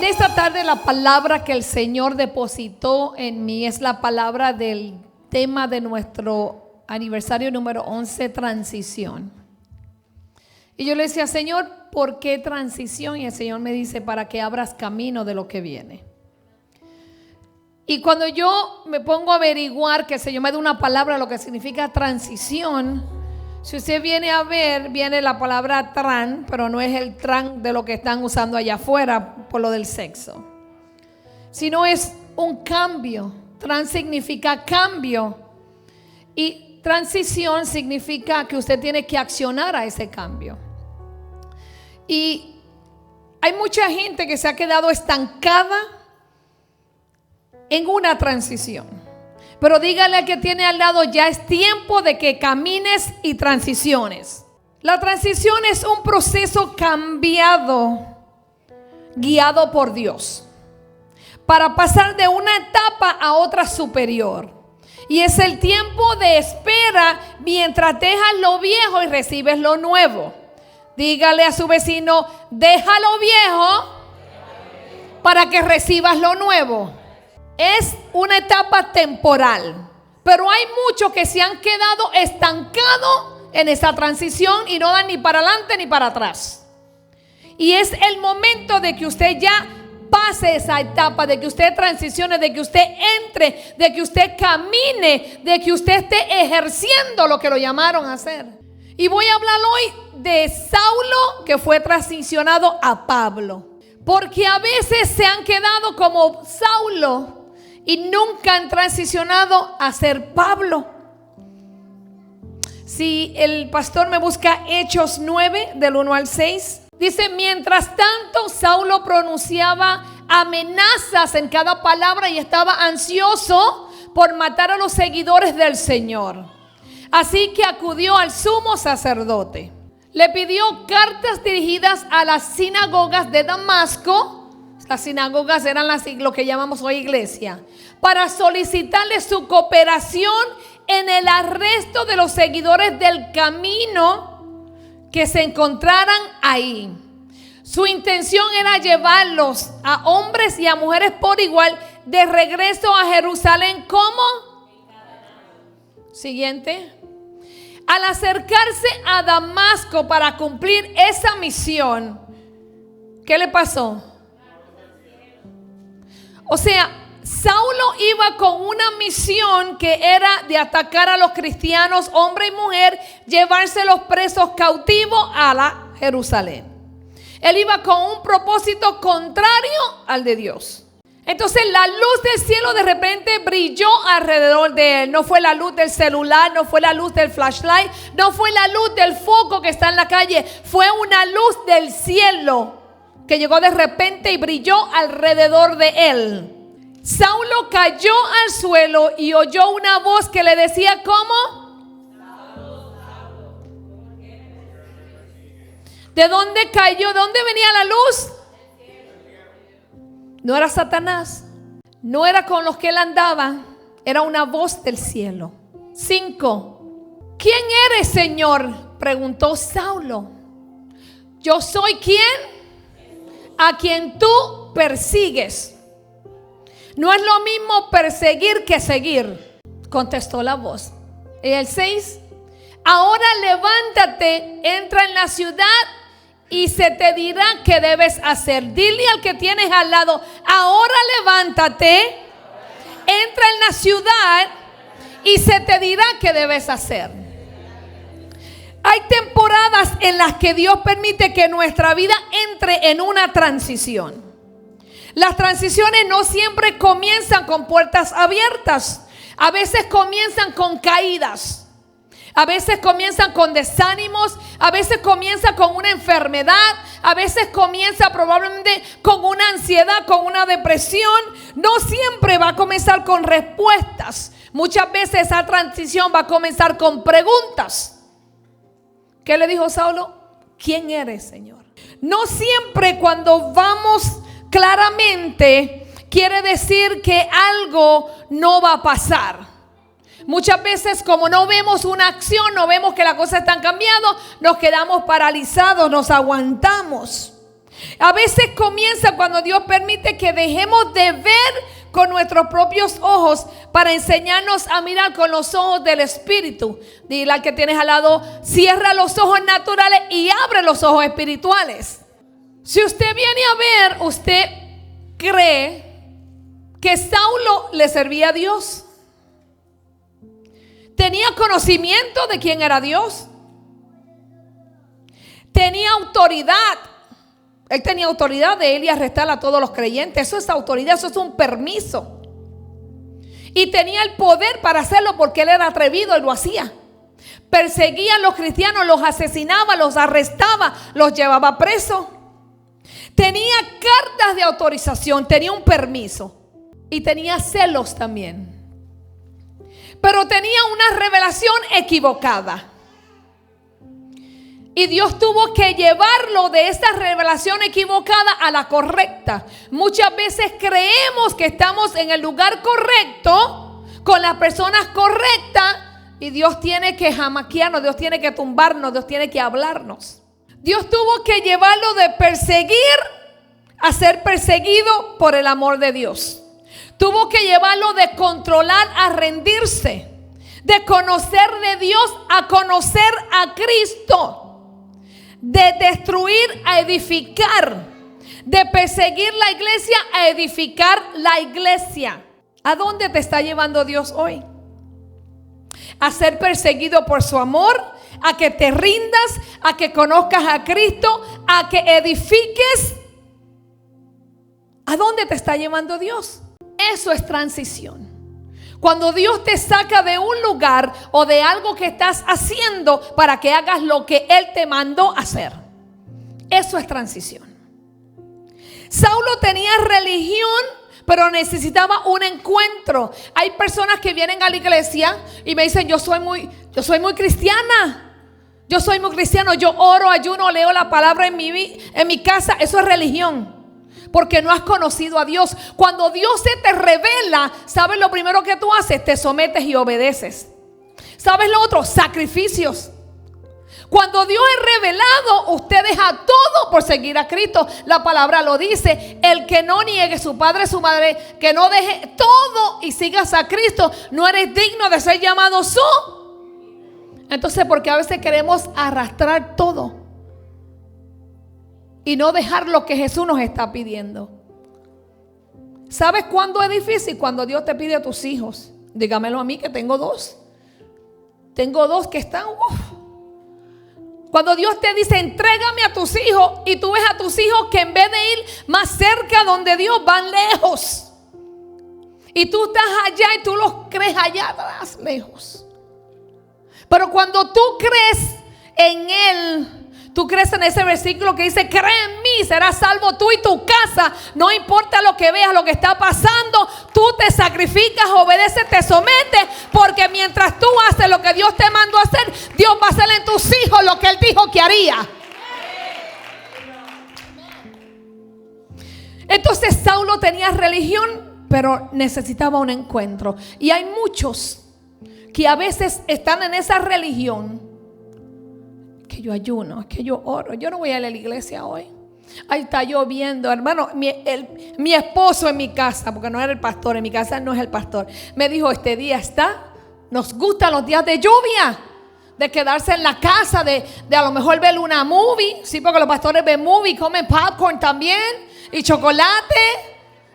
En esta tarde la palabra que el Señor depositó en mí es la palabra del tema de nuestro aniversario número 11, transición. Y yo le decía, Señor, ¿por qué transición? Y el Señor me dice, para que abras camino de lo que viene. Y cuando yo me pongo a averiguar, que el Señor me da una palabra, lo que significa transición, si usted viene a ver, viene la palabra tran, pero no es el tran de lo que están usando allá afuera por lo del sexo, sino es un cambio. Tran significa cambio y transición significa que usted tiene que accionar a ese cambio. Y hay mucha gente que se ha quedado estancada en una transición. Pero dígale al que tiene al lado, ya es tiempo de que camines y transiciones. La transición es un proceso cambiado, guiado por Dios, para pasar de una etapa a otra superior. Y es el tiempo de espera mientras dejas lo viejo y recibes lo nuevo. Dígale a su vecino, deja lo viejo para que recibas lo nuevo. Es una etapa temporal, pero hay muchos que se han quedado estancados en esa transición y no dan ni para adelante ni para atrás. Y es el momento de que usted ya pase esa etapa, de que usted transicione, de que usted entre, de que usted camine, de que usted esté ejerciendo lo que lo llamaron a hacer. Y voy a hablar hoy de Saulo, que fue transicionado a Pablo, porque a veces se han quedado como Saulo y nunca han transicionado a ser Pablo. Si el pastor me busca Hechos 9 del 1 al 6, dice: mientras tanto Saulo pronunciaba amenazas en cada palabra y estaba ansioso por matar a los seguidores del Señor. Así que acudió al sumo sacerdote. Le pidió cartas dirigidas a las sinagogas de Damasco. Las sinagogas eran lo que llamamos hoy iglesia, para solicitarle su cooperación en el arresto de los seguidores del camino que se encontraran ahí. Su intención era llevarlos a hombres y a mujeres por igual de regreso a Jerusalén. ¿Cómo? Siguiente. Al acercarse a Damasco para cumplir esa misión, ¿qué le pasó? O sea, Saulo iba con una misión que era de atacar a los cristianos, hombre y mujer, llevarse los presos cautivos a la Jerusalén. Él iba con un propósito contrario al de Dios. Entonces la luz del cielo de repente brilló alrededor de él. No fue la luz del celular, no fue la luz del flashlight, no fue la luz del foco que está en la calle. Fue una luz del cielo que llegó de repente y brilló alrededor de él. Saulo cayó al suelo y oyó una voz que le decía, ¿cómo? ¿De dónde cayó? ¿De dónde venía la luz? No era Satanás, no era con los que él andaba, era una voz del cielo. 5. ¿Quién eres, Señor?, preguntó Saulo. Yo soy ¿quién? A quien tú persigues. No es lo mismo perseguir que seguir, contestó la voz. Y el 6. Ahora levántate, entra en la ciudad y se te dirá qué debes hacer. Dile al que tienes al lado, ahora levántate, entra en la ciudad y se te dirá qué debes hacer. Hay temporadas en las que Dios permite que nuestra vida entre en una transición. Las transiciones no siempre comienzan con puertas abiertas. A veces comienzan con caídas. A veces comienzan con desánimos. A veces comienza con una enfermedad. A veces comienza probablemente con una ansiedad, con una depresión. No siempre va a comenzar con respuestas. Muchas veces esa transición va a comenzar con preguntas. ¿Qué le dijo Saulo? ¿Quién eres, Señor? No siempre cuando vamos claramente quiere decir que algo no va a pasar. Muchas veces, como no vemos una acción, no vemos que las cosas están cambiando, nos quedamos paralizados, nos aguantamos. A veces comienza cuando Dios permite que dejemos de ver con nuestros propios ojos para enseñarnos a mirar con los ojos del Espíritu. Dile al que tienes al lado, cierra los ojos naturales y abre los ojos espirituales. Si usted viene a ver, usted cree que Saulo le servía a Dios. Tenía conocimiento de quién era Dios. Tenía autoridad. Él tenía autoridad de él y arrestar a todos los creyentes. Eso es autoridad, eso es un permiso. Y tenía el poder para hacerlo porque él era atrevido y lo hacía. Perseguía a los cristianos, los asesinaba, los arrestaba, los llevaba presos. Tenía cartas de autorización, tenía un permiso. Y tenía celos también. Pero tenía una revelación equivocada. Y Dios tuvo que llevarlo de esta revelación equivocada a la correcta. Muchas veces creemos que estamos en el lugar correcto, con las personas correctas, y Dios tiene que jamaquearnos, Dios tiene que tumbarnos, Dios tiene que hablarnos. Dios tuvo que llevarlo de perseguir a ser perseguido por el amor de Dios. Tuvo que llevarlo de controlar a rendirse, de conocer de Dios a conocer a Cristo. De destruir a edificar, de perseguir la iglesia a edificar la iglesia. ¿A dónde te está llevando Dios hoy? A ser perseguido por su amor, a que te rindas, a que conozcas a Cristo, a que edifiques. ¿A dónde te está llevando Dios? Eso es transición. Cuando Dios te saca de un lugar o de algo que estás haciendo para que hagas lo que Él te mandó hacer. Eso es transición. Saulo tenía religión, pero necesitaba un encuentro. Hay personas que vienen a la iglesia y me dicen, yo soy muy cristiana. Yo soy muy cristiano, yo oro, ayuno, leo la palabra en mi casa. Eso es religión. Porque no has conocido a Dios. Cuando Dios se te revela, ¿sabes lo primero que tú haces? Te sometes y obedeces. ¿Sabes lo otro? Sacrificios. Cuando Dios es revelado, usted deja todo por seguir a Cristo. La palabra lo dice. El que no niegue su padre, su madre, que no deje todo y sigas a Cristo, no eres digno de ser llamado su. Entonces, porque a veces queremos arrastrar todo y no dejar lo que Jesús nos está pidiendo. ¿Sabes cuándo es difícil? Cuando Dios te pide a tus hijos. Dígamelo a mí que tengo dos. Tengo dos que están... Cuando Dios te dice, entrégame a tus hijos, y tú ves a tus hijos que en vez de ir más cerca donde Dios, van lejos. Y tú estás allá y tú los crees allá atrás, lejos. Pero cuando tú crees en Él, tú crees en ese versículo que dice, cree en mí, serás salvo tú y tu casa. No importa lo que veas, lo que está pasando, tú te sacrificas, obedeces, te sometes. Porque mientras tú haces lo que Dios te mandó a hacer, Dios va a hacer en tus hijos lo que Él dijo que haría. Entonces Saulo tenía religión, pero necesitaba un encuentro. Y hay muchos que a veces están en esa religión. Que yo ayuno, que yo oro. Yo no voy a ir a la iglesia hoy. Ahí está lloviendo, hermano. Mi esposo en mi casa, porque no era el pastor, en mi casa no es el pastor, me dijo, este día nos gustan los días de lluvia, de quedarse en la casa, de a lo mejor ver una movie. Sí, porque los pastores ven movie, comen popcorn también y chocolate.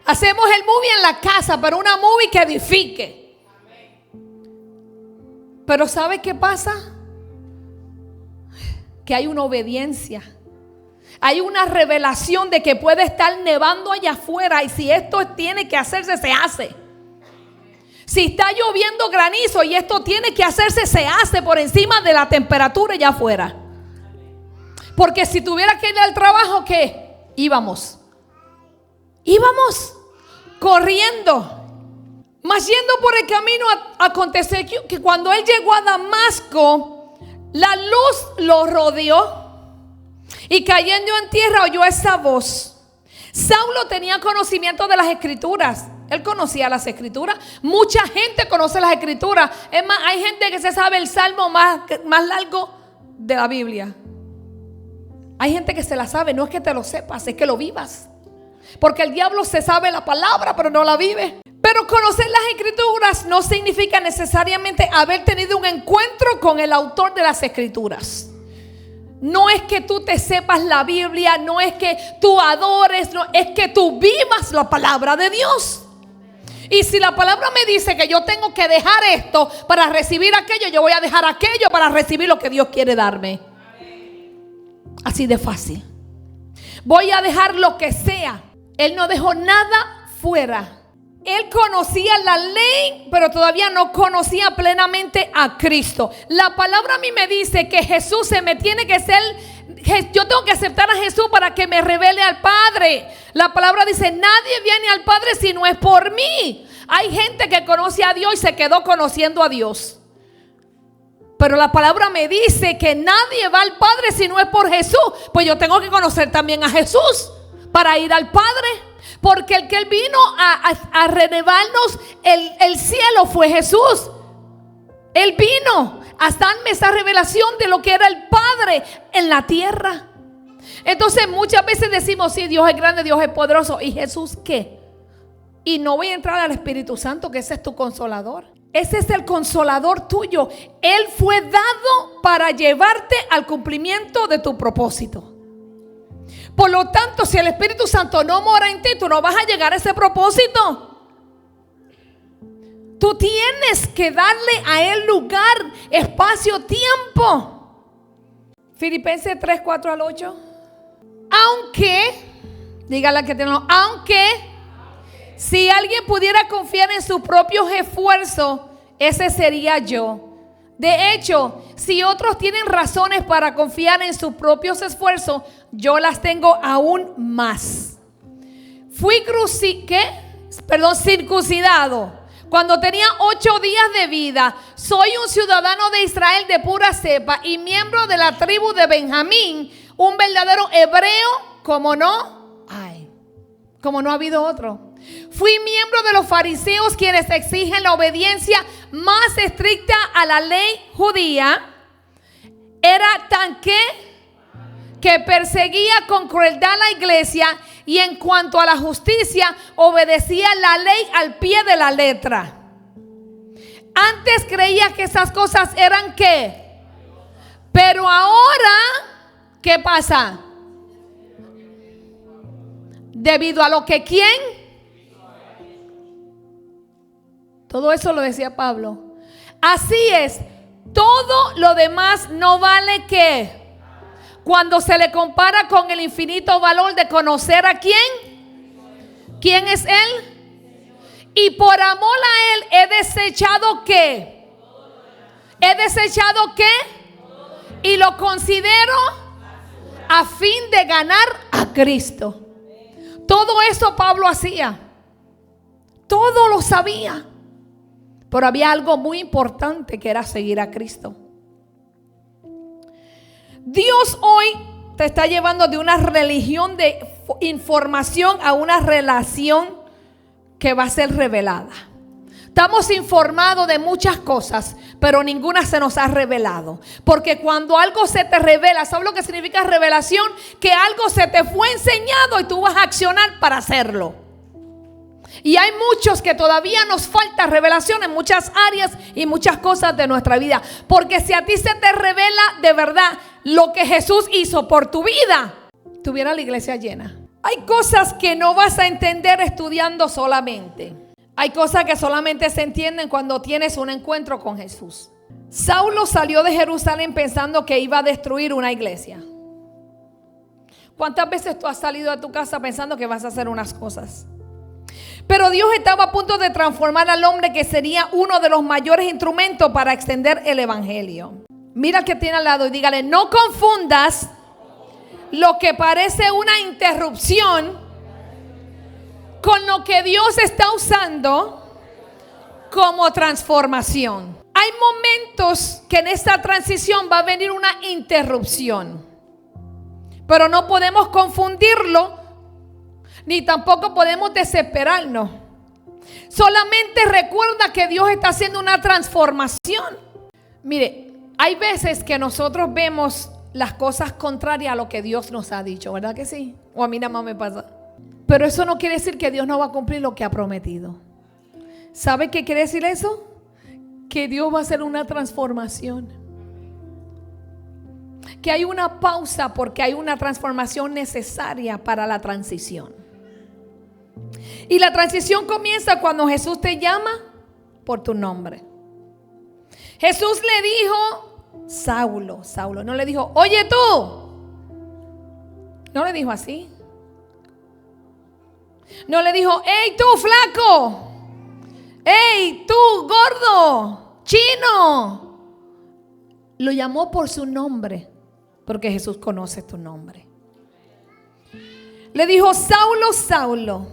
Hacemos el movie en la casa, pero una movie que edifique. Pero ¿sabe qué pasa? Que hay una obediencia. Hay una revelación de que puede estar nevando allá afuera, y si esto tiene que hacerse, se hace. Si está lloviendo granizo y esto tiene que hacerse, se hace por encima de la temperatura allá afuera. Porque si tuviera que ir al trabajo, ¿qué? Íbamos corriendo. Mas yendo por el camino, aconteció que cuando él llegó a Damasco, la luz lo rodeó, y cayendo en tierra oyó esa voz. Saulo tenía conocimiento de las escrituras. Él conocía las escrituras. Mucha gente conoce las escrituras. Es más, hay gente que se sabe el salmo más largo de la Biblia. Hay gente que se la sabe, no es que te lo sepas, es que lo vivas. Porque el diablo se sabe la palabra, pero no la vive. Pero conocer las escrituras no significa necesariamente haber tenido un encuentro con el autor de las escrituras. No es que tú te sepas la Biblia, no es que tú adores, no, es que tú vivas la palabra de Dios. Y si la palabra me dice que yo tengo que dejar esto para recibir aquello, yo voy a dejar aquello para recibir lo que Dios quiere darme. Así de fácil. Voy a dejar lo que sea. Él no dejó nada fuera. Él conocía la ley, pero todavía no conocía plenamente a Cristo. La palabra a mí me dice que Jesús se me tiene que ser, yo tengo que aceptar a Jesús para que me revele al Padre. La palabra dice, nadie viene al Padre si no es por mí. Hay gente que conoce a Dios y se quedó conociendo a Dios. Pero la palabra me dice que nadie va al Padre si no es por Jesús. Pues yo tengo que conocer también a Jesús para ir al Padre. Porque el que Él vino a renovarnos el cielo fue Jesús. Él vino a darme esa revelación de lo que era el Padre en la tierra. Entonces muchas veces decimos, sí, Dios es grande, Dios es poderoso. ¿Y Jesús qué? Y no voy a entrar al Espíritu Santo, que ese es tu consolador. Ese es el consolador tuyo. Él fue dado para llevarte al cumplimiento de tu propósito. Por lo tanto, si el Espíritu Santo no mora en ti, tú no vas a llegar a ese propósito. Tú tienes que darle a Él lugar, espacio, tiempo. Filipenses 3, 4 al 8. Aunque, dígale que tenemos, aunque si alguien pudiera confiar en sus propios esfuerzos, ese sería yo. De hecho, si otros tienen razones para confiar en sus propios esfuerzos, yo las tengo aún más. Fui circuncidado cuando tenía 8 días de vida. Soy un ciudadano de Israel de pura cepa y miembro de la tribu de Benjamín, un verdadero hebreo, como no ha habido otro. Fui miembro de los fariseos, quienes exigen la obediencia más estricta a la ley judía. Era tan que perseguía con crueldad a la iglesia, y en cuanto a la justicia, obedecía la ley al pie de la letra. Antes creía que esas cosas eran ¿qué? Pero ahora, ¿qué pasa? Debido a lo que ¿quién? Todo eso lo decía Pablo. Así es, todo lo demás no vale ¿qué? Cuando se le compara con el infinito valor de conocer a ¿quién? ¿Quién es Él? Y por amor a Él he desechado ¿qué? He desechado ¿qué? Y lo considero a fin de ganar a Cristo. Todo eso Pablo hacía. Todo lo sabía. Pero había algo muy importante, que era seguir a Cristo. Dios hoy te está llevando de una religión de información a una relación que va a ser revelada. Estamos informados de muchas cosas, pero ninguna se nos ha revelado. Porque cuando algo se te revela, ¿sabes lo que significa revelación? Que algo se te fue enseñado y tú vas a accionar para hacerlo. Y hay muchos que todavía nos falta revelación en muchas áreas y muchas cosas de nuestra vida. Porque si a ti se te revela de verdad lo que Jesús hizo por tu vida, tuviera la iglesia llena. Hay cosas que no vas a entender estudiando solamente. Hay cosas que solamente se entienden cuando tienes un encuentro con Jesús. Saulo salió de Jerusalén pensando que iba a destruir una iglesia. ¿Cuántas veces tú has salido de tu casa pensando que vas a hacer unas cosas? Pero Dios estaba a punto de transformar al hombre, que sería uno de los mayores instrumentos para extender el evangelio. Mira que tiene al lado y dígale: no confundas lo que parece una interrupción con lo que Dios está usando como transformación. Hay momentos que en esta transición va a venir una interrupción, pero no podemos confundirlo, ni tampoco podemos desesperarnos. Solamente recuerda que Dios está haciendo una transformación. Mire, hay veces que nosotros vemos las cosas contrarias a lo que Dios nos ha dicho, ¿verdad que sí? O a mí nada más me pasa. Pero eso no quiere decir que Dios no va a cumplir lo que ha prometido. ¿Sabe qué quiere decir eso? Que Dios va a hacer una transformación. Que hay una pausa porque hay una transformación necesaria para la transición. Y la transición comienza cuando Jesús te llama por tu nombre. Jesús le dijo, Saulo, Saulo. No le dijo, oye tú. No le dijo así. No le dijo, hey tú flaco. Hey tú gordo, chino. Lo llamó por su nombre, porque Jesús conoce tu nombre. Le dijo, Saulo, Saulo.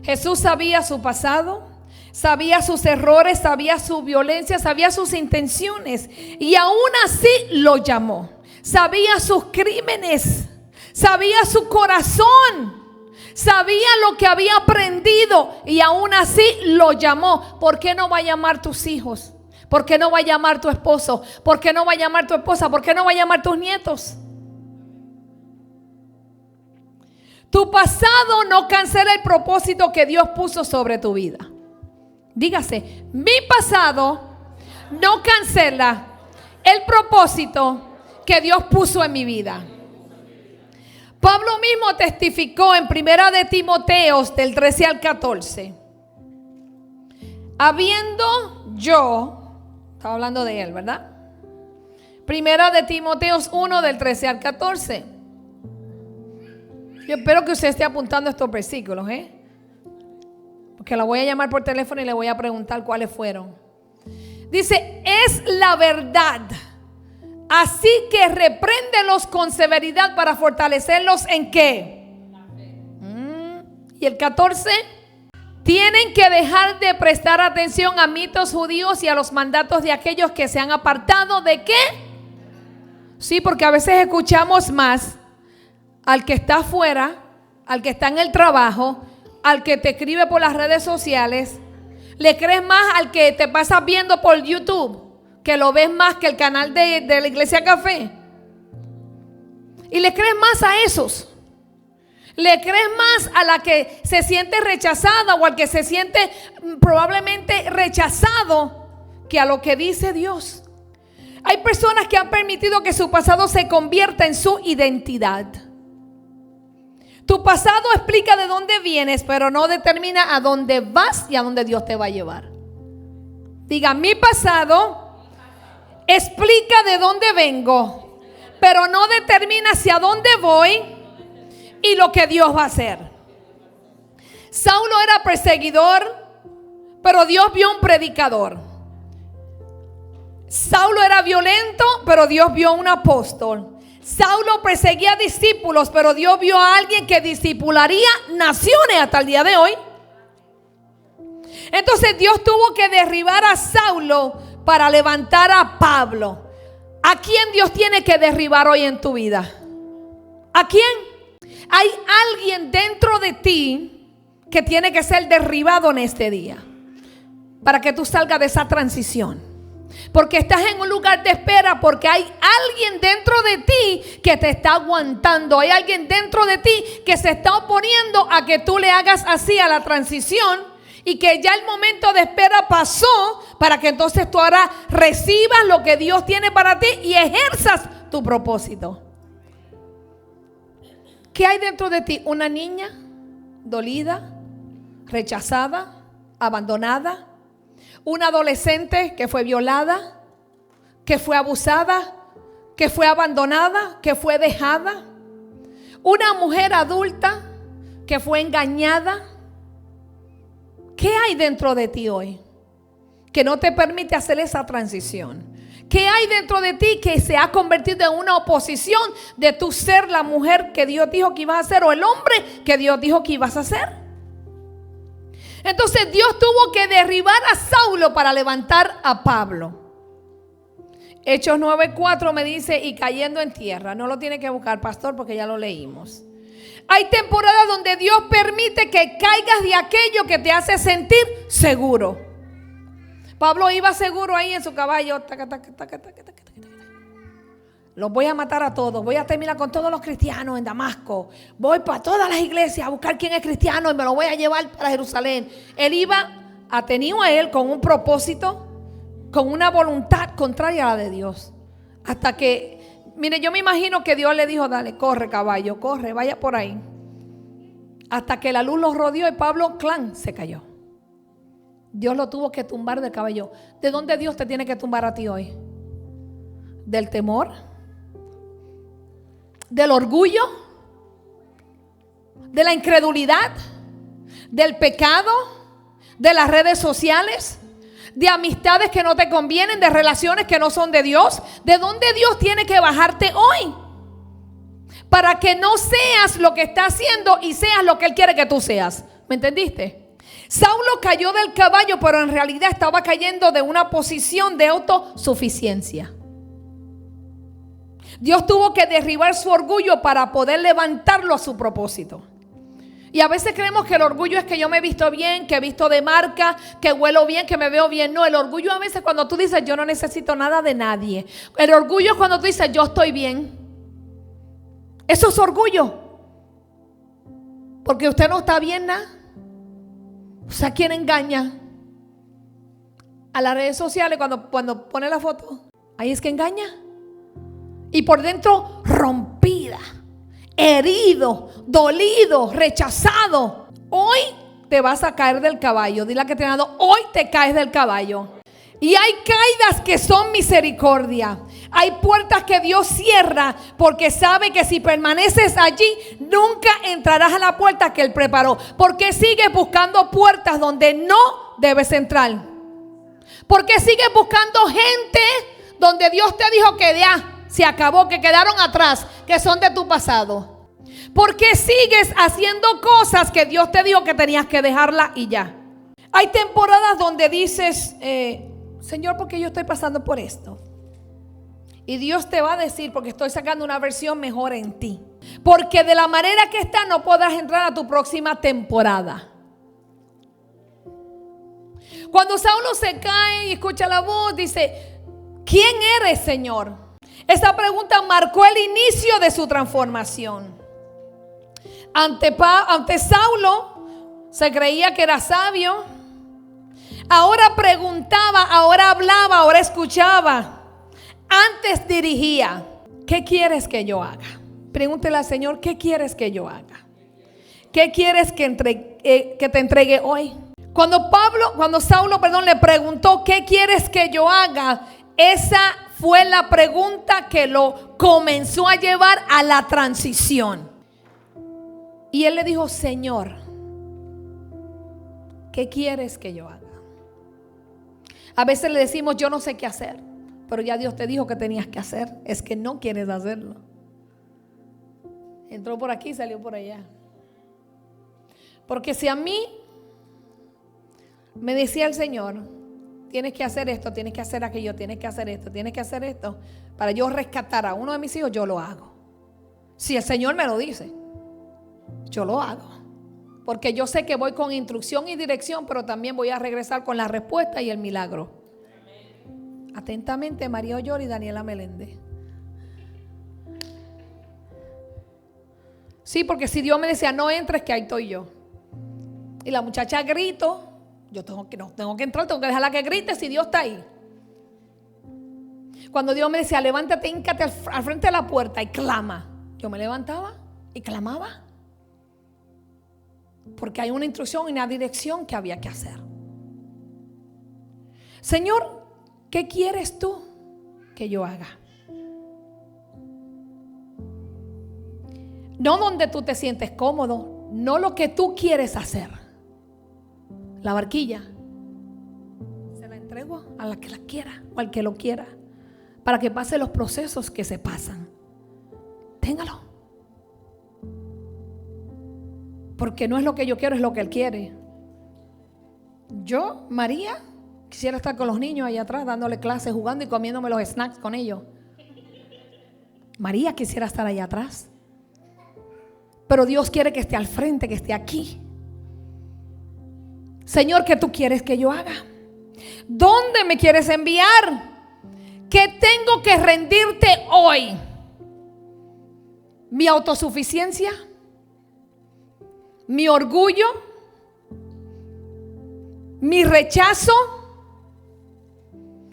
Jesús sabía su pasado, sabía sus errores, sabía su violencia, sabía sus intenciones, y aún así lo llamó. Sabía sus crímenes, sabía su corazón, sabía lo que había aprendido, y aún así lo llamó. ¿Por qué no va a llamar tus hijos? ¿Por qué no va a llamar tu esposo? ¿Por qué no va a llamar tu esposa? ¿Por qué no va a llamar tus nietos? Tu pasado no cancela el propósito que Dios puso sobre tu vida. Dígase, mi pasado no cancela el propósito que Dios puso en mi vida. Pablo mismo testificó en Primera de Timoteo del 13 al 14. Habiendo yo, estaba hablando de él, ¿verdad? Primera de Timoteo 1 del 13 al 14. Yo espero que usted esté apuntando estos versículos, porque la voy a llamar por teléfono y le voy a preguntar cuáles fueron. Dice, es la verdad. Así que repréndelos con severidad para fortalecerlos ¿en qué? Y el 14, tienen que dejar de prestar atención a mitos judíos y a los mandatos de aquellos que se han apartado ¿de qué? Sí, porque a veces escuchamos más al que está afuera, al que está en el trabajo, al que te escribe por las redes sociales. Le crees más al que te pasas viendo por YouTube, que lo ves más que el canal de la Iglesia Café. Y le crees más a esos. Le crees más a la que se siente rechazada o al que se siente probablemente rechazado que a lo que dice Dios. Hay personas que han permitido que su pasado se convierta en su identidad. Tu pasado explica de dónde vienes, pero no determina a dónde vas y a dónde Dios te va a llevar. Diga, mi pasado explica de dónde vengo, pero no determina hacia dónde voy y lo que Dios va a hacer. Saulo era perseguidor, pero Dios vio un predicador. Saulo era violento, pero Dios vio un apóstol. Saulo perseguía discípulos, pero Dios vio a alguien que discipularía naciones hasta el día de hoy. Entonces Dios tuvo que derribar a Saulo para levantar a Pablo. ¿A quién Dios tiene que derribar hoy en tu vida? ¿A quién? Hay alguien dentro de ti que tiene que ser derribado en este día para que tú salgas de esa transición. Porque estás en un lugar de espera, porque hay alguien dentro de ti que te está aguantando. Hay alguien dentro de ti que se está oponiendo a que tú le hagas así a la transición, y que ya el momento de espera pasó para que entonces tú ahora recibas lo que Dios tiene para ti y ejerzas tu propósito. ¿Qué hay dentro de ti? Una niña dolida, rechazada, abandonada. Una adolescente que fue violada, que fue abusada, que fue abandonada, que fue dejada. Una mujer adulta que fue engañada. ¿Qué hay dentro de ti hoy que no te permite hacer esa transición? ¿Qué hay dentro de ti que se ha convertido en una oposición de tu ser la mujer que Dios dijo que ibas a ser o el hombre que Dios dijo que ibas a ser? Entonces Dios tuvo que derribar a Saulo para levantar a Pablo. Hechos 9:4 me dice, y cayendo en tierra. No lo tiene que buscar, pastor, porque ya lo leímos. Hay temporadas donde Dios permite que caigas de aquello que te hace sentir seguro. Pablo iba seguro ahí en su caballo. Los voy a matar a todos. Voy a terminar con todos los cristianos en Damasco. Voy para todas las iglesias a buscar quién es cristiano y me lo voy a llevar para Jerusalén. Él iba atenido a él con un propósito, con una voluntad contraria a la de Dios. Hasta que, mire, yo me imagino que Dios le dijo: dale, corre caballo, corre, vaya por ahí. Hasta que la luz los rodeó y Pablo, clan, se cayó. Dios lo tuvo que tumbar del caballo. ¿De dónde Dios te tiene que tumbar a ti hoy? ¿Del temor? ¿Del orgullo? ¿De la incredulidad? ¿Del pecado? ¿De las redes sociales? ¿De amistades que no te convienen? ¿De relaciones que no son de Dios? ¿De dónde Dios tiene que bajarte hoy? Para que no seas lo que está haciendo y seas lo que Él quiere que tú seas. ¿Me entendiste? Saulo cayó del caballo, pero en realidad estaba cayendo de una posición de autosuficiencia. Dios tuvo que derribar su orgullo para poder levantarlo a su propósito. Y a veces creemos que el orgullo es que yo me he visto bien, que he visto de marca, que huelo bien, que me veo bien. No, el orgullo a veces cuando tú dices yo no necesito nada de nadie. El orgullo es cuando tú dices yo estoy bien. Eso es orgullo. Porque usted no está bien nada. O sea, ¿quién engaña? A las redes sociales cuando pone la foto, ahí es que engaña. Y por dentro rompida, herido, dolido, rechazado. Hoy te vas a caer del caballo. Dile a que te ha dado, hoy te caes del caballo. Y hay caídas que son misericordia. Hay puertas que Dios cierra porque sabe que si permaneces allí nunca entrarás a la puerta que Él preparó. ¿Por qué sigues buscando puertas donde no debes entrar? ¿Por qué sigues buscando gente donde Dios te dijo que ya se acabó, que quedaron atrás, que son de tu pasado? ¿Por qué sigues haciendo cosas que Dios te dijo que tenías que dejarla y ya? Hay temporadas donde dices, Señor, ¿por qué yo estoy pasando por esto? Y Dios te va a decir, porque estoy sacando una versión mejor en ti. Porque de la manera que está no podrás entrar a tu próxima temporada. Cuando Saulo se cae y escucha la voz, dice, ¿quién eres, Señor? Esa pregunta marcó el inicio de su transformación. Ante Saulo se creía que era sabio. Ahora preguntaba, ahora hablaba, ahora escuchaba. Antes dirigía. ¿Qué quieres que yo haga? Pregúntele al Señor, ¿qué quieres que yo haga? ¿Qué quieres que te entregue hoy? Cuando Saulo le preguntó, ¿qué quieres que yo haga? Esa fue la pregunta que lo comenzó a llevar a la transición. Y él le dijo, Señor, ¿qué quieres que yo haga? A veces le decimos, yo no sé qué hacer. Pero ya Dios te dijo que tenías que hacer. Es que no quieres hacerlo. Entró por aquí y salió por allá. Porque si a mí me decía el Señor, tienes que hacer esto, tienes que hacer aquello, tienes que hacer esto, tienes que hacer esto, para yo rescatar a uno de mis hijos, yo lo hago. Si el Señor me lo dice, yo lo hago. Porque yo sé que voy con instrucción y dirección, pero también voy a regresar con la respuesta y el milagro. Atentamente, María Ollor y Daniela Meléndez. Sí, porque si Dios me decía, no entres, que ahí estoy yo. Y la muchacha grito, yo tengo que entrar, tengo que dejarla que grite si Dios está ahí. Cuando Dios me decía, levántate, híncate al frente de la puerta y clama, yo me levantaba y clamaba. Porque hay una instrucción y una dirección que había que hacer. Señor, ¿qué quieres tú que yo haga? No donde tú te sientes cómodo, no lo que tú quieres hacer. La barquilla se la entrego a la que la quiera o al que lo quiera, para que pase los procesos que se pasan. Téngalo. Porque no es lo que yo quiero, es lo que Él quiere. Yo, María, quisiera estar con los niños allá atrás, dándole clases, jugando y comiéndome los snacks con ellos. María quisiera estar allá atrás. Pero Dios quiere que esté al frente, que esté aquí. Señor, ¿qué tú quieres que yo haga? ¿Dónde me quieres enviar? ¿Qué tengo que rendirte hoy? ¿Mi autosuficiencia? ¿Mi orgullo? ¿Mi rechazo?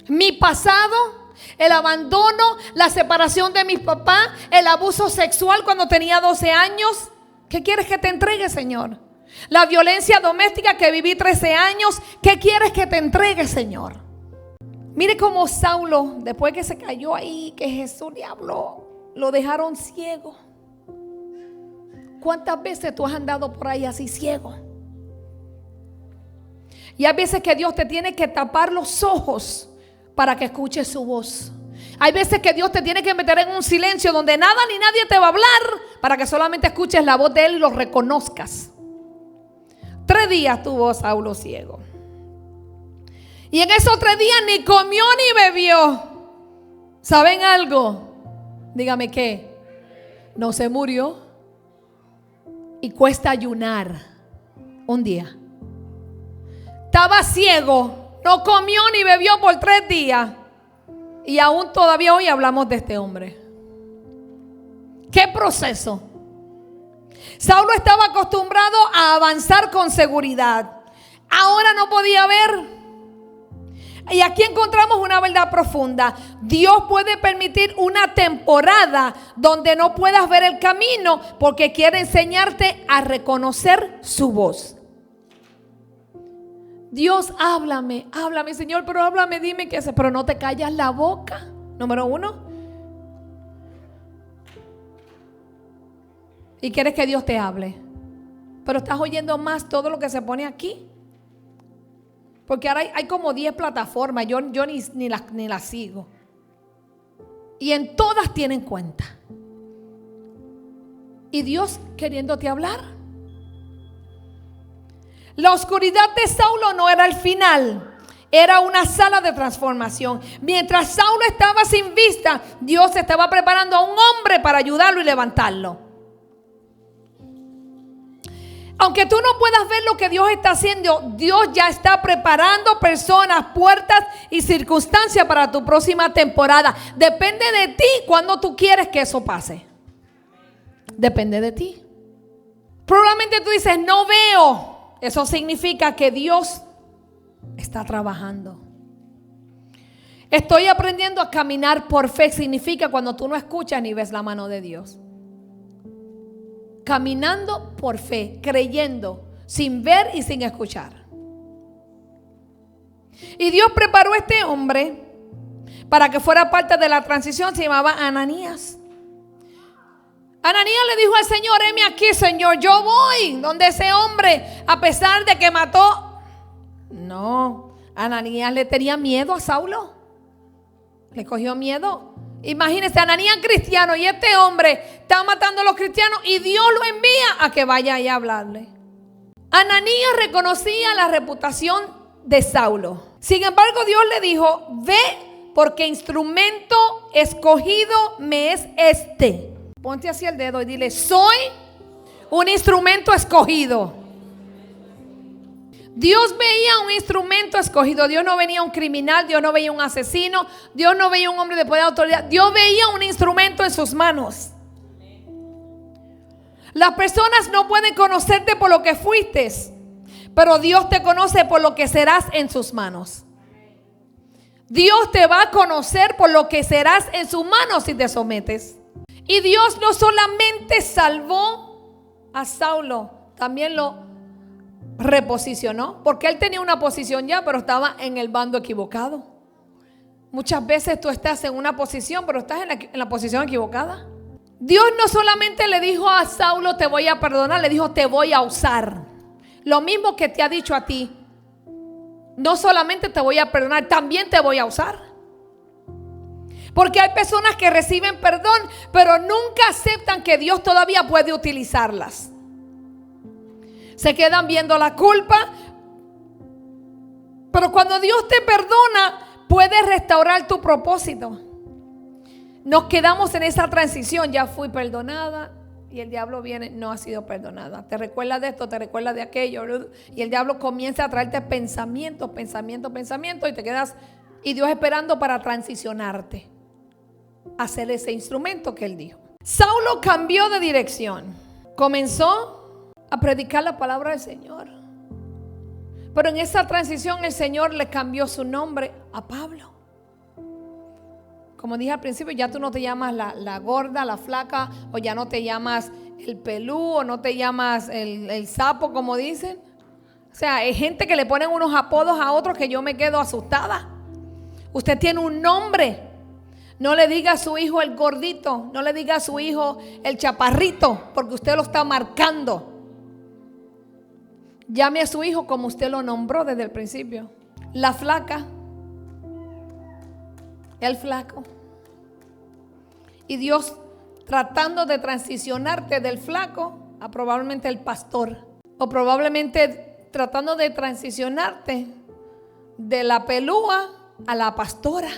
¿Mi pasado? ¿El abandono? ¿La separación de mis papás? ¿El abuso sexual cuando tenía 12 años? ¿Qué quieres que te entregue, Señor? ¿La violencia doméstica que viví 13 años? ¿Qué quieres que te entregue, Señor? Mire cómo Saulo, después que se cayó ahí, que Jesús le habló, lo dejaron ciego. ¿Cuántas veces tú has andado por ahí así ciego? Y hay veces que Dios te tiene que tapar los ojos para que escuches su voz. Hay veces que Dios te tiene que meter en un silencio donde nada ni nadie te va a hablar, para que solamente escuches la voz de Él y lo reconozcas. 3 días tuvo Saulo ciego. Y en esos 3 días ni comió ni bebió. ¿Saben algo? Dígame qué. No se murió. Y cuesta ayunar un día. Estaba ciego, no comió ni bebió por 3 días. Y aún todavía hoy hablamos de este hombre. ¿Qué proceso? Saulo estaba acostumbrado a avanzar con seguridad. Ahora no podía ver. Y aquí encontramos una verdad profunda. Dios puede permitir una temporada donde no puedas ver el camino, porque quiere enseñarte a reconocer su voz. Dios, háblame, háblame, Señor, pero háblame, dime qué hacer. Pero no te callas la boca. Número 1. Y quieres que Dios te hable, pero estás oyendo más todo lo que se pone aquí. Porque ahora hay como 10 plataformas. Yo ni las sigo. Y en todas tienen cuenta. Y Dios queriéndote hablar. La oscuridad de Saulo no era el final. Era una sala de transformación. Mientras Saulo estaba sin vista, Dios estaba preparando a un hombre para ayudarlo y levantarlo. Aunque tú no puedas ver lo que Dios está haciendo, Dios ya está preparando personas, puertas y circunstancias para tu próxima temporada. Depende de ti cuando tú quieres que eso pase. Depende de ti. Probablemente tú dices, no veo. Eso significa que Dios está trabajando. Estoy aprendiendo a caminar por fe. Significa cuando tú no escuchas ni ves la mano de Dios. Caminando por fe, creyendo, sin ver y sin escuchar. Y Dios preparó a este hombre para que fuera parte de la transición. Se llamaba Ananías. Ananías le dijo al Señor, heme aquí, Señor, yo voy donde ese hombre, a pesar de que mató. No, Ananías le tenía miedo a Saulo. Le cogió miedo. Imagínense, Ananías cristiano y este hombre está matando a los cristianos y Dios lo envía a que vaya ahí a hablarle. Ananías reconocía la reputación de Saulo. Sin embargo, Dios le dijo, ve porque instrumento escogido me es este. Ponte así el dedo y dile, soy un instrumento escogido. Dios veía un instrumento escogido. Dios no veía un criminal, Dios no veía un asesino, Dios no veía un hombre de poder de autoridad. Dios veía un instrumento en sus manos. Las personas no pueden conocerte por lo que fuiste, pero Dios te conoce por lo que serás en sus manos. Dios te va a conocer por lo que serás en sus manos si te sometes. Y Dios no solamente salvó a Saulo, también lo reposicionó, porque él tenía una posición ya, pero estaba en el bando equivocado. Muchas veces tú estás en una posición, pero estás en la posición equivocada. Dios no solamente le dijo a Saulo, te voy a perdonar, le dijo, te voy a usar. Lo mismo que te ha dicho a ti. No solamente te voy a perdonar, también te voy a usar. Porque hay personas que reciben perdón, pero nunca aceptan que Dios todavía puede utilizarlas. Se quedan viendo la culpa. Pero cuando Dios te perdona, puede restaurar tu propósito. Nos quedamos en esa transición. Ya fui perdonada y el diablo viene, no ha sido perdonada. Te recuerdas de esto, te recuerdas de aquello. Y el diablo comienza a traerte pensamientos y te quedas Y Dios esperando para transicionarte a ser ese instrumento que Él dijo. Saulo cambió de dirección. Comenzó a predicar la palabra del Señor. Pero en esa transición el Señor le cambió su nombre a Pablo. Como dije al principio, ya tú no te llamas la gorda, la flaca, o ya no te llamas el pelú, o no te llamas el sapo, como dicen. O sea, hay gente que le ponen unos apodos a otros que yo me quedo asustada. Usted tiene un nombre. No le diga a su hijo el gordito, no le diga a su hijo el chaparrito, porque usted lo está marcando. Llame a su hijo como usted lo nombró desde el principio. La flaca, el flaco. Y Dios tratando de transicionarte del flaco a probablemente el pastor. O probablemente tratando de transicionarte de la pelúa a la pastora.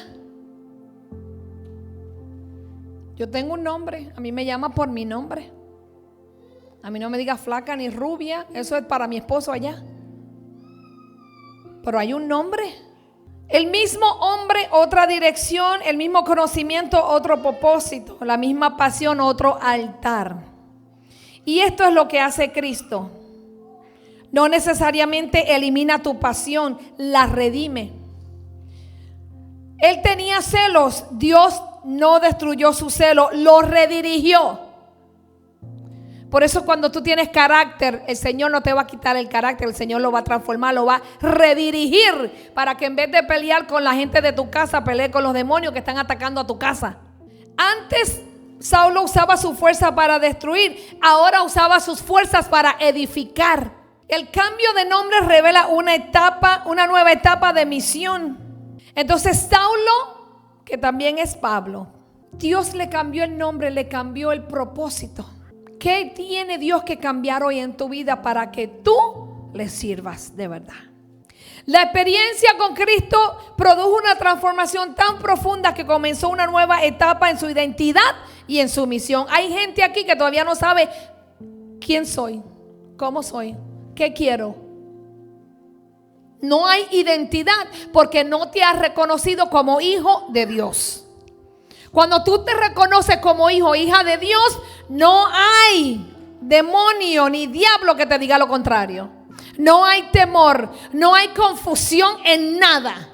Yo tengo un nombre, a mí me llama por mi nombre. A mí no me diga flaca ni rubia, eso es para mi esposo allá. Pero hay un nombre. El mismo hombre, otra dirección, el mismo conocimiento, otro propósito, la misma pasión, otro altar. Y esto es lo que hace Cristo. No necesariamente elimina tu pasión, la redime. Él tenía celos, Dios no destruyó su celo, lo redirigió. Por eso cuando tú tienes carácter, el Señor no te va a quitar el carácter, el Señor lo va a transformar, lo va a redirigir para que en vez de pelear con la gente de tu casa, pelee con los demonios que están atacando a tu casa. Antes Saulo usaba su fuerza para destruir, ahora usaba sus fuerzas para edificar. El cambio de nombre revela una nueva etapa de misión. Entonces Saulo, que también es Pablo, Dios le cambió el nombre, le cambió el propósito. ¿Qué tiene Dios que cambiar hoy en tu vida para que tú le sirvas de verdad? La experiencia con Cristo produjo una transformación tan profunda que comenzó una nueva etapa en su identidad y en su misión. Hay gente aquí que todavía no sabe quién soy, cómo soy, qué quiero. No hay identidad porque no te has reconocido como hijo de Dios. Cuando tú te reconoces como hijo o hija de Dios, no hay demonio ni diablo que te diga lo contrario. No hay temor, no hay confusión en nada.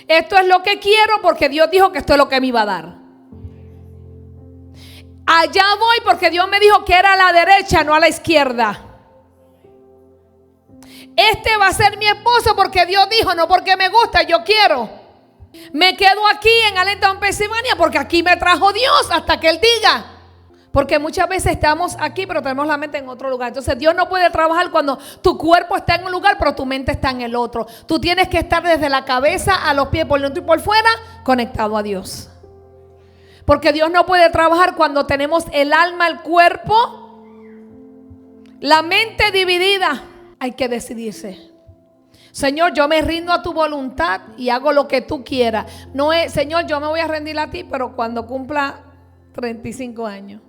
Esto es lo que quiero porque Dios dijo que esto es lo que me iba a dar. Allá voy porque Dios me dijo que era a la derecha, no a la izquierda. Este va a ser mi esposo porque Dios dijo, no porque me gusta, yo quiero. Me quedo aquí en Allentown, Pensilvania, porque aquí me trajo Dios hasta que Él diga. Porque muchas veces estamos aquí, pero tenemos la mente en otro lugar. Entonces Dios no puede trabajar cuando tu cuerpo está en un lugar, pero tu mente está en el otro. Tú tienes que estar desde la cabeza a los pies, por dentro y por fuera, conectado a Dios. Porque Dios no puede trabajar cuando tenemos el alma, el cuerpo, la mente dividida. Hay que decidirse. Señor, yo me rindo a tu voluntad y hago lo que tú quieras. No es, Señor, yo me voy a rendir a ti, pero cuando cumpla 35 años.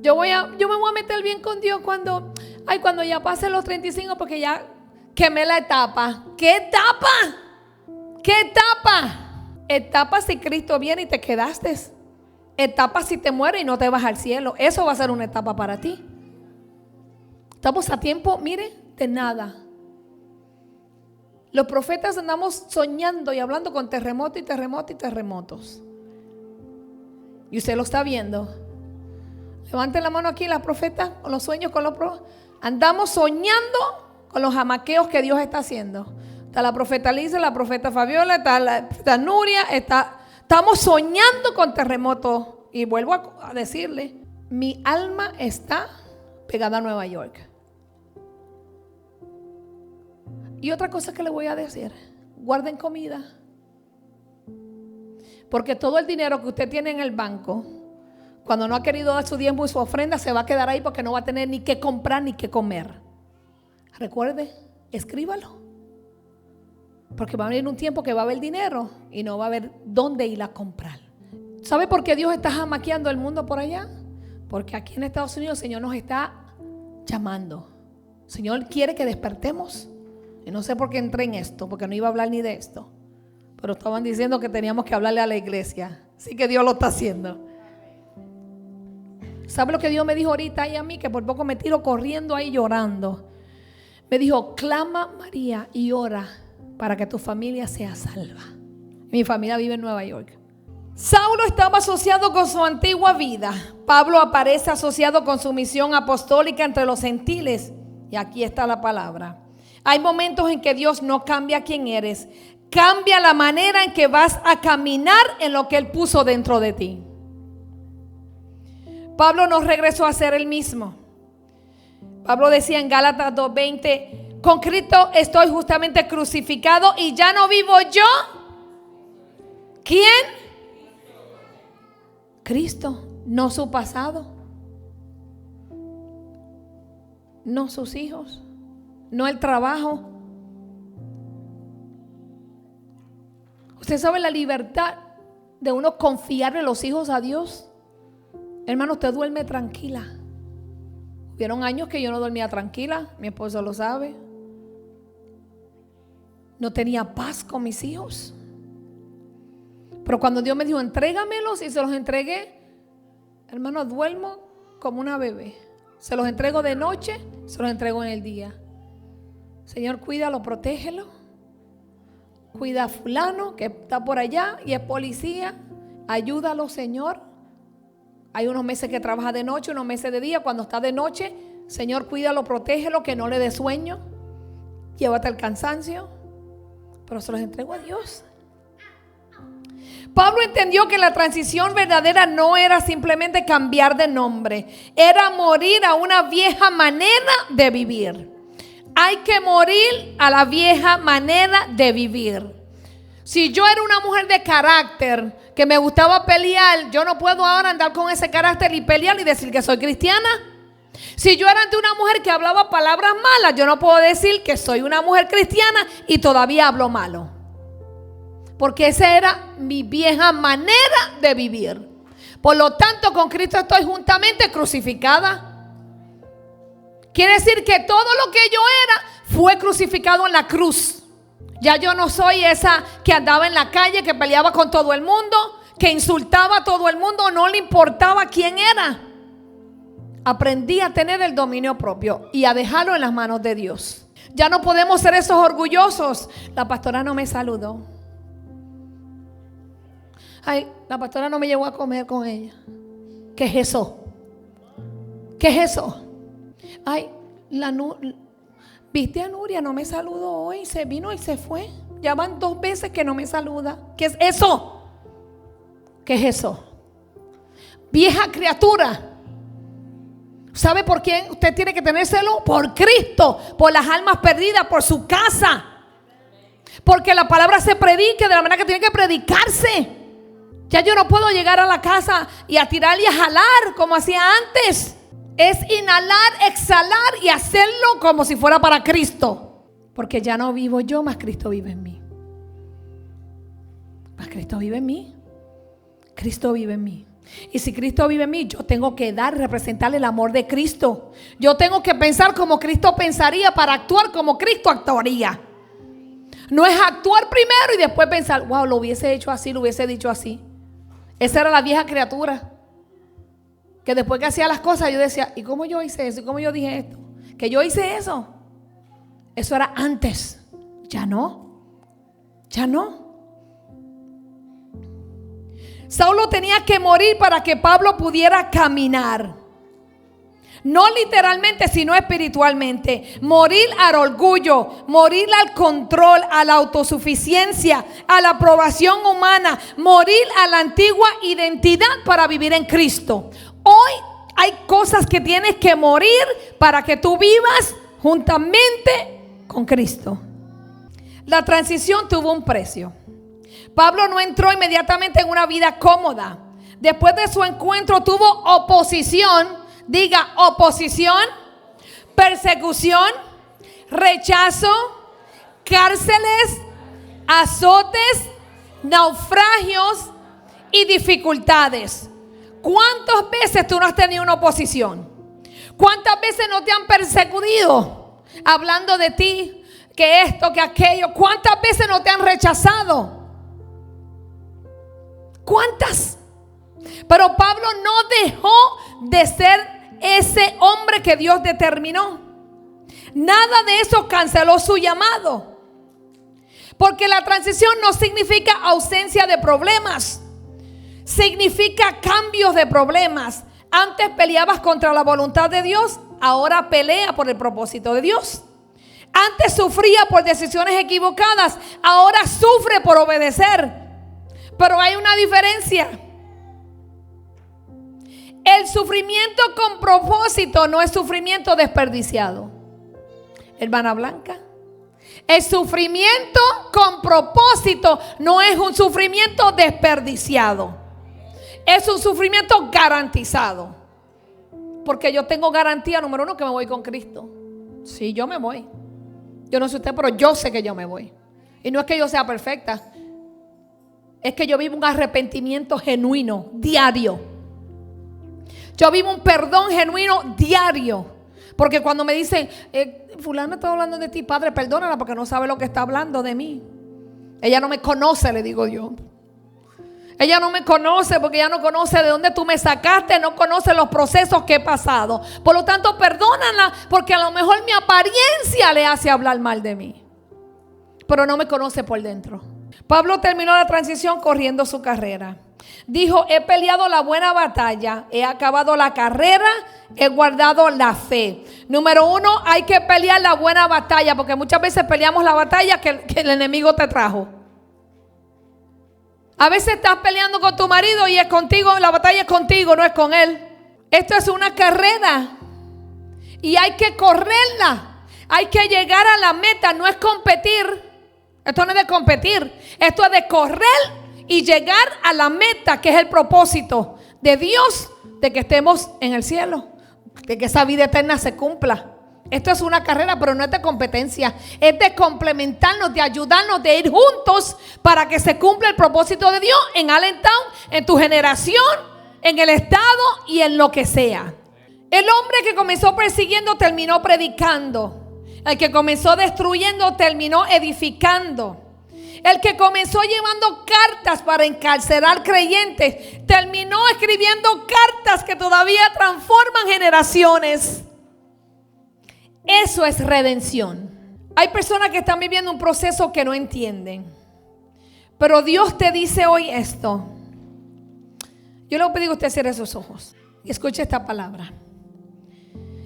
Yo me voy a meter bien con Dios cuando ya pase los 35, porque ya quemé la etapa. ¿Qué etapa? ¿Qué etapa? Etapa si Cristo viene y te quedaste. Etapa si te mueres y no te vas al cielo. Eso va a ser una etapa para ti. Estamos a tiempo, mire, de nada. Los profetas andamos soñando y hablando con terremotos y terremotos y terremotos. Y usted lo está viendo. Levanten la mano aquí las profetas con los sueños, con los andamos soñando con los jamaqueos que Dios está haciendo. Está la profeta Lisa, la profeta Fabiola, está Nuria, estamos soñando con terremotos. Y vuelvo a decirle, mi alma está pegada a Nueva York. Y otra cosa que le voy a decir, guarden comida. Porque todo el dinero que usted tiene en el banco, cuando no ha querido dar su diezmo y su ofrenda, se va a quedar ahí porque no va a tener ni qué comprar ni qué comer. Recuerde, escríbalo. Porque va a venir un tiempo que va a haber dinero y no va a haber dónde ir a comprar. ¿Sabe por qué Dios está jamaqueando el mundo por allá? Porque aquí en Estados Unidos el Señor nos está llamando. El Señor quiere que despertemos. Y no sé por qué entré en esto, porque no iba a hablar ni de esto. Pero estaban diciendo que teníamos que hablarle a la iglesia. Así que Dios lo está haciendo. ¿Sabe lo que Dios me dijo ahorita y a mí? Que por poco me tiro corriendo ahí llorando. Me dijo, clama María y ora para que tu familia sea salva. Mi familia vive en Nueva York. Saulo estaba asociado con su antigua vida. Pablo aparece asociado con su misión apostólica entre los gentiles. Y aquí está la palabra. Hay momentos en que Dios no cambia quién eres. Cambia la manera en que vas a caminar en lo que Él puso dentro de ti. Pablo no regresó a ser el mismo. Pablo decía en Gálatas 2:20, con Cristo estoy justamente crucificado y ya no vivo yo. ¿Quién? Cristo, no su pasado, no sus hijos, no el trabajo. Usted sabe la libertad de uno confiarle los hijos a Dios. Hermano, usted duerme tranquila. Hubieron años que yo no dormía tranquila, mi esposo lo sabe. No tenía paz con mis hijos. Pero cuando Dios me dijo, entrégamelos, y se los entregué, hermano, duermo como una bebé. Se los entrego de noche, se los entrego en el día. Señor, cuídalo, protégelo. Cuida a fulano que está por allá y es policía. Ayúdalo, Señor. Hay unos meses que trabaja de noche, unos meses de día. Cuando está de noche, Señor, cuídalo, protégelo, que no le dé sueño. Llévate el cansancio. Pero se los entrego a Dios. Pablo entendió que la transición verdadera no era simplemente cambiar de nombre. Era morir a una vieja manera de vivir. Hay que morir a la vieja manera de vivir. Si yo era una mujer de carácter, que me gustaba pelear, yo no puedo ahora andar con ese carácter y pelear y decir que soy cristiana. Si yo era ante una mujer que hablaba palabras malas, yo no puedo decir que soy una mujer cristiana y todavía hablo malo. Porque esa era mi vieja manera de vivir. Por lo tanto, con Cristo estoy juntamente crucificada. Quiere decir que todo lo que yo era fue crucificado en la cruz. Ya yo no soy esa que andaba en la calle, que peleaba con todo el mundo, que insultaba a todo el mundo, no le importaba quién era. Aprendí a tener el dominio propio y a dejarlo en las manos de Dios. Ya no podemos ser esos orgullosos. La pastora no me saludó. Ay, la pastora no me llevó a comer con ella. ¿Qué es eso? ¿Qué es eso? Ay, viste a Nuria, no me saludó hoy, se vino y se fue. Ya van 2 veces que no me saluda. ¿Qué es eso? ¿Qué es eso? Vieja criatura. ¿Sabe por quién usted tiene que tener celo? Por Cristo, por las almas perdidas, por su casa. Porque la palabra se predique de la manera que tiene que predicarse. Ya yo no puedo llegar a la casa y a tirar y a jalar como hacía antes. Es inhalar, exhalar y hacerlo como si fuera para Cristo. Porque ya no vivo yo, más Cristo vive en mí. Más Cristo vive en mí. Cristo vive en mí. Y si Cristo vive en mí, yo tengo que dar y representar el amor de Cristo. Yo tengo que pensar como Cristo pensaría para actuar como Cristo actuaría. No es actuar primero y después pensar, wow, lo hubiese hecho así, lo hubiese dicho así. Esa era la vieja criatura. Que después que hacía las cosas yo decía, ¿y cómo yo hice eso? ¿Y cómo yo dije esto? Que yo hice eso. Eso era antes. Ya no. Ya no. Saulo tenía que morir para que Pablo pudiera caminar. No literalmente, sino espiritualmente. Morir al orgullo, morir al control, a la autosuficiencia, a la aprobación humana, morir a la antigua identidad para vivir en Cristo. Hoy hay cosas que tienes que morir para que tú vivas juntamente con Cristo. La transición tuvo un precio. Pablo no entró inmediatamente en una vida cómoda. Después de su encuentro tuvo oposición. Diga oposición, persecución, rechazo, cárceles, azotes, naufragios y dificultades. ¿Cuántas veces tú no has tenido una oposición? ¿Cuántas veces no te han perseguido hablando de ti, que esto, que aquello? ¿Cuántas veces no te han rechazado? ¿Cuántas? Pero Pablo no dejó de ser ese hombre que Dios determinó. Nada de eso canceló su llamado. Porque la transición no significa ausencia de problemas. Significa cambios de problemas. Antes peleabas contra la voluntad de Dios, ahora pelea por el propósito de Dios. Antes sufría por decisiones equivocadas, ahora sufre por obedecer. Pero hay una diferencia. El sufrimiento con propósito no es sufrimiento desperdiciado. Hermana Blanca, el sufrimiento con propósito no es un sufrimiento desperdiciado. Es un sufrimiento garantizado. Porque yo tengo garantía, número uno, que me voy con Cristo. Sí, yo me voy. Yo no sé usted, pero yo sé que yo me voy. Y no es que yo sea perfecta. Es que yo vivo un arrepentimiento genuino, diario. Yo vivo un perdón genuino, diario. Porque cuando me dicen, fulana está hablando de ti, padre, perdónala porque no sabe lo que está hablando de mí. Ella no me conoce, le digo yo. Ella no me conoce porque ella no conoce de dónde tú me sacaste, no conoce los procesos que he pasado. Por lo tanto, perdónala porque a lo mejor mi apariencia le hace hablar mal de mí. Pero no me conoce por dentro. Pablo terminó la transición corriendo su carrera. Dijo, he peleado la buena batalla, he acabado la carrera, he guardado la fe. Número uno, hay que pelear la buena batalla, porque muchas veces peleamos la batalla que el enemigo te trajo. A veces estás peleando con tu marido y es contigo, la batalla es contigo, no es con él. Esto es una carrera y hay que correrla. Hay que llegar a la meta, no es competir. Esto no es de competir, esto es de correr y llegar a la meta, que es el propósito de Dios, de que estemos en el cielo, de que esa vida eterna se cumpla. Esto es una carrera, pero no es de competencia. Es de complementarnos, de ayudarnos, de ir juntos para que se cumpla el propósito de Dios en Allentown, en tu generación, en el estado y en lo que sea. El hombre que comenzó persiguiendo terminó predicando. El que comenzó destruyendo terminó edificando. El que comenzó llevando cartas para encarcelar creyentes terminó escribiendo cartas que todavía transforman generaciones. Eso es redención. Hay personas que están viviendo un proceso que no entienden. Pero Dios te dice hoy esto. Yo le voy a pedir que usted cierre sus ojos y escuche esta palabra.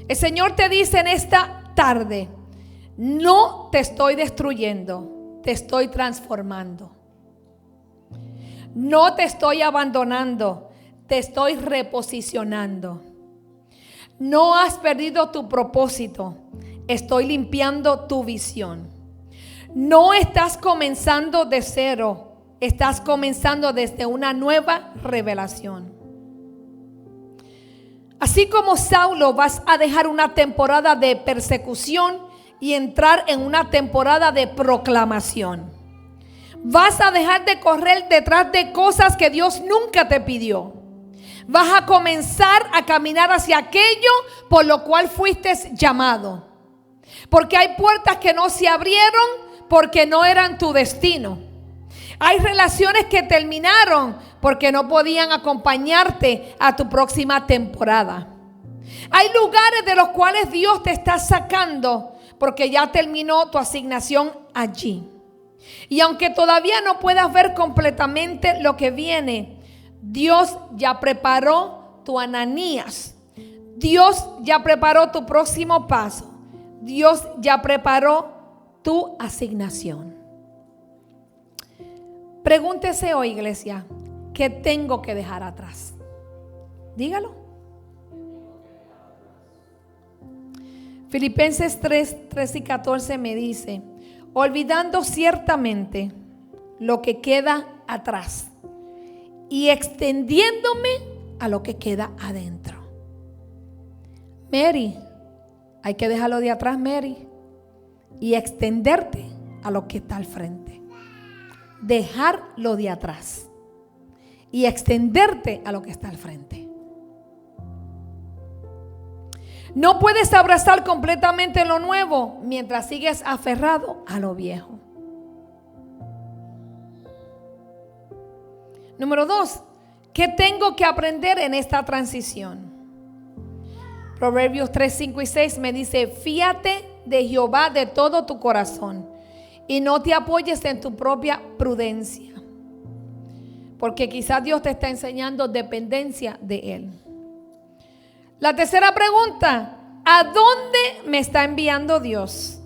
El Señor te dice en esta tarde: no te estoy destruyendo, te estoy transformando. No te estoy abandonando, te estoy reposicionando. No has perdido tu propósito, estoy limpiando tu visión. No estás comenzando de cero, estás comenzando desde una nueva revelación. Así como Saulo, vas a dejar una temporada de persecución y entrar en una temporada de proclamación. Vas a dejar de correr detrás de cosas que Dios nunca te pidió. Vas a comenzar a caminar hacia aquello por lo cual fuiste llamado. Porque hay puertas que no se abrieron porque no eran tu destino. Hay relaciones que terminaron porque no podían acompañarte a tu próxima temporada. Hay lugares de los cuales Dios te está sacando porque ya terminó tu asignación allí. Y aunque todavía no puedas ver completamente lo que viene, Dios ya preparó tu Ananías. Dios ya preparó tu próximo paso. Dios ya preparó tu asignación. Pregúntese hoy, iglesia, ¿qué tengo que dejar atrás? Dígalo. Filipenses 3 y 14 me dice: olvidando ciertamente lo que queda atrás y extendiéndome a lo que queda adentro. Mary, hay que dejarlo de atrás, Mary, y extenderte a lo que está al frente. Dejar lo de atrás y extenderte a lo que está al frente. No puedes abrazar completamente lo nuevo mientras sigues aferrado a lo viejo. Número 2, ¿qué tengo que aprender en esta transición? Proverbios 3, 5 y 6 me dice: fíate de Jehová de todo tu corazón y no te apoyes en tu propia prudencia. Porque quizás Dios te está enseñando dependencia de Él. La tercera pregunta: ¿a dónde me está enviando Dios?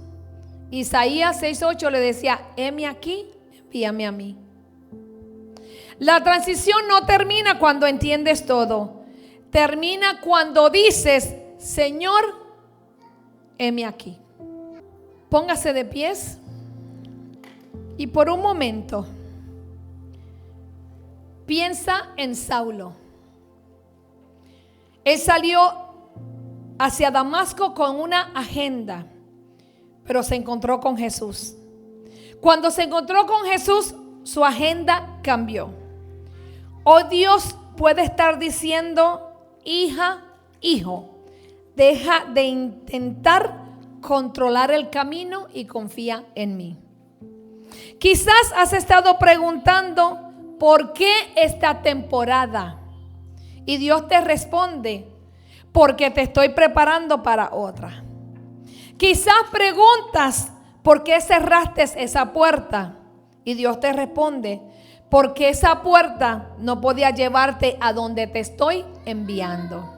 Isaías 6:8 le decía: heme aquí, envíame a mí. La transición no termina cuando entiendes todo. Termina cuando dices: Señor, heme aquí. Póngase de pies y por un momento piensa en Saulo. Él salió hacia Damasco con una agenda, pero se encontró con Jesús. Cuando se encontró con Jesús, su agenda cambió. Hoy Dios puede estar diciendo: hija, hijo, deja de intentar controlar el camino y confía en mí. Quizás has estado preguntando: ¿por qué esta temporada? Y Dios te responde: porque te estoy preparando para otra. Quizás preguntas: ¿por qué cerraste esa puerta? Y Dios te responde: porque esa puerta no podía llevarte a donde te estoy enviando.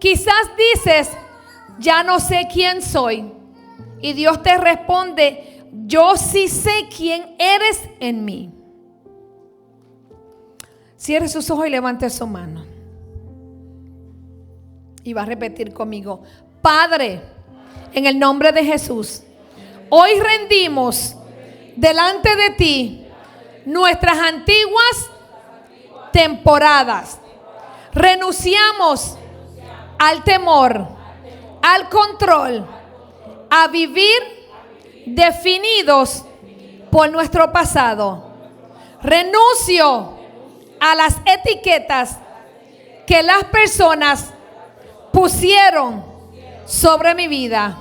Quizás dices: ya no sé quién soy. Y Dios te responde: yo sí sé quién eres en mí. Cierre sus ojos y levante su mano. Y va a repetir conmigo: Padre, en el nombre de Jesús, hoy rendimos delante de ti nuestras antiguas temporadas. Renunciamos al temor, al control, a vivir definidos por nuestro pasado. Renuncio a las etiquetas que las personas pusieron sobre mi vida.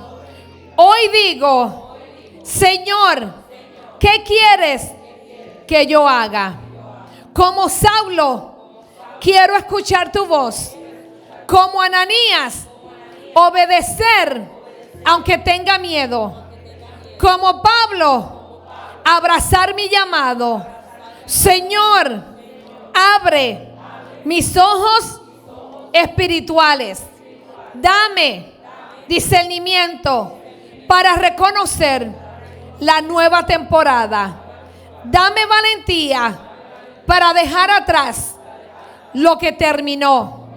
Hoy digo: Señor, ¿qué quieres que yo haga? Como Saulo, quiero escuchar tu voz. Como Ananías, obedecer aunque tenga miedo. Como Pablo, abrazar mi llamado. Señor, abre mis ojos espirituales. Dame discernimiento para reconocer la nueva temporada. Dame valentía para dejar atrás lo que terminó.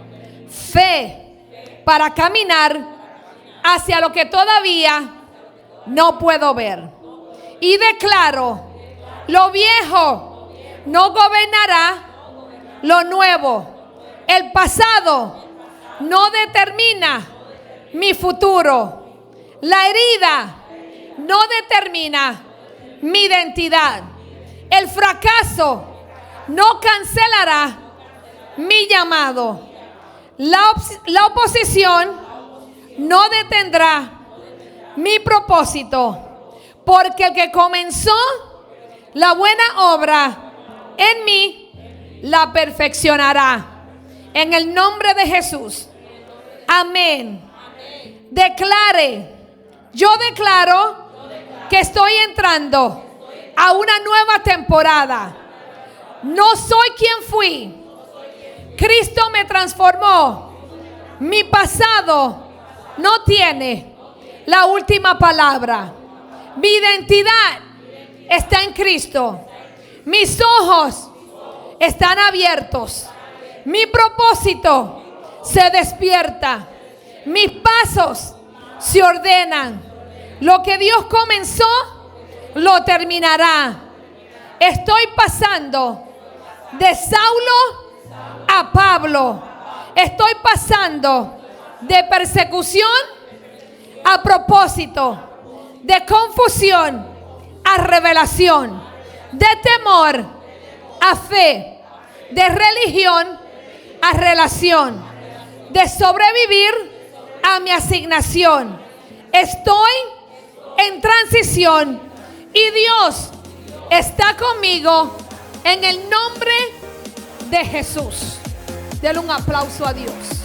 Fe para caminar hacia lo que todavía no puedo ver. Y declaro: lo viejo no gobernará lo nuevo. El pasado no determina mi futuro. La herida no determina mi identidad. El fracaso no cancelará mi llamado. La oposición no detendrá mi propósito, porque el que comenzó la buena obra en mí la perfeccionará. En el nombre de Jesús. Amén. Declare: yo declaro que estoy entrando a una nueva temporada. No soy quien fui. Cristo me transformó. Mi pasado no tiene la última palabra. Mi identidad está en Cristo. Mis ojos están abiertos. Mi propósito se despierta. Mis pasos se ordenan. Lo que Dios comenzó, lo terminará. Estoy pasando de Saulo a Pablo. Estoy pasando de persecución a propósito, de confusión a revelación, de temor a fe, de religión a relación, de sobrevivir a mi asignación. Estoy en transición y Dios está conmigo en el nombre de Jesús. Denle un aplauso a Dios.